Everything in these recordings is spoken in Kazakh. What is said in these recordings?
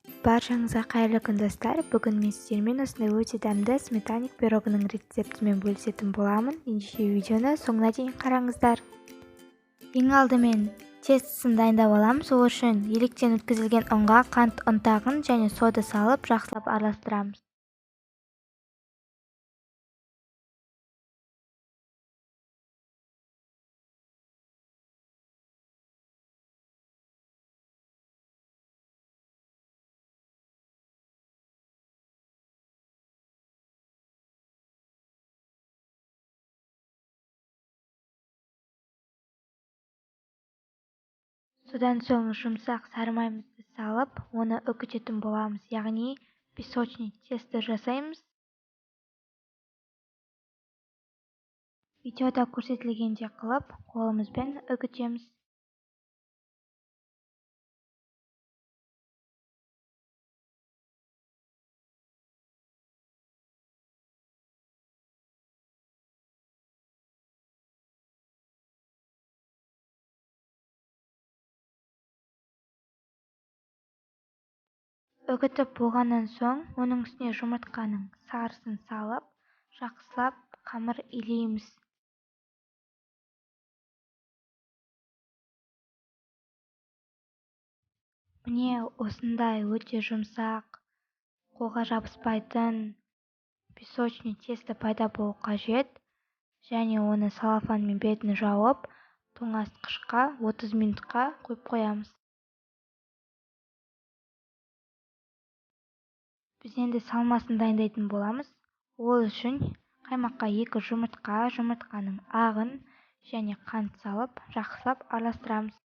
Баршаңызға қайырлы күн достар. Бүгін мен сіздермен осындай өте дәмді сметанник пирогының рецептімен бөлісетін боламын. Ендеше видеоны соңына дейін қараңыздар. Ең алдымен тестісін дайындап аламыз. Сол үшін електен өткізілген ұнға қант ұнтағын және сода салып жақсылап араластырамыз. Содан соң жұмсақ сары майымызды салып, оны үгітетін боламыз, яғни песочный тесто жасаймыз. Видеода көрсетілгендей қылып, қолымызбен үгітеміз. Үгітіп болғаннан соң, оның үстіне жұмыртқаның сарысын салып, жақсылап қамыр илейміз. Міне осындай өте жұмсақ, қолға жабыспайтын песочный тесто пайда болу қажет. Және оны салафанмен бетін жауып, тоңазытқышқа 30 минутқа қойып қоямыз. Біз енді салмасын дайындайтын боламыз. Ол үшін қаймаққа 2 жұмыртқа, жұмыртқаның ағын және қант салып, жақсылап араластырамыз.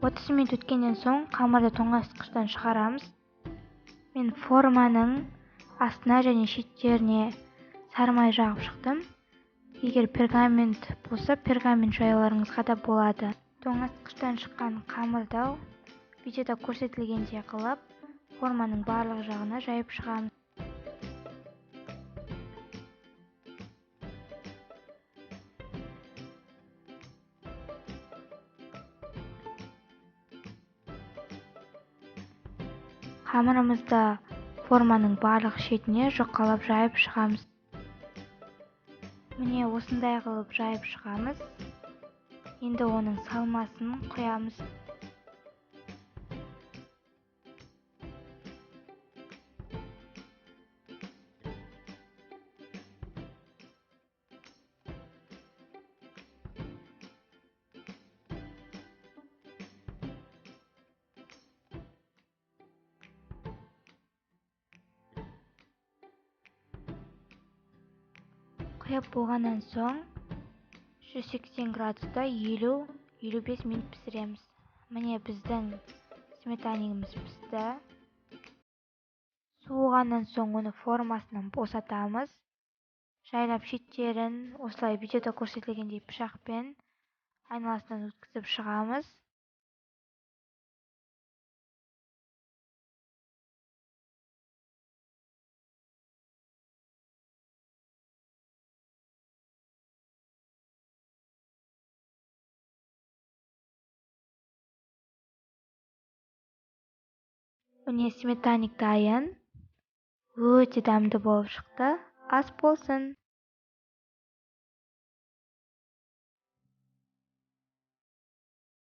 Отыз минут өткеннен соң қамырды тоңазытқыштан шығарамыз. Мен форманың астына және шеттеріне сары май жағып шықтым. Егер пергамент болса, пергамент жауларыңызға да болады. Тоңазытқыштан шыққан қамырды видеода көрсетілгендей қылып, форманың барлық жағына жайып шығамыз. Қамырымызды форманың барлық шетіне жұқалап жайып шығамыз. Міне осындай қылып жайып шығамыз. Енді оның салмасын құямыз. Құйып болғаннан соң 180 градуста 50-55 минут пісіреміз. Міне біздің сметанигіміз пісті. Суығаннан соң оны формасынан босатамыз. Жайлап шеттерін осылай видеода көрсетілгендей пышақпен айналасынан өткізіп шығамыз. Міне сметанник дайын. Өте дәмді болып шықты. Ас болсын!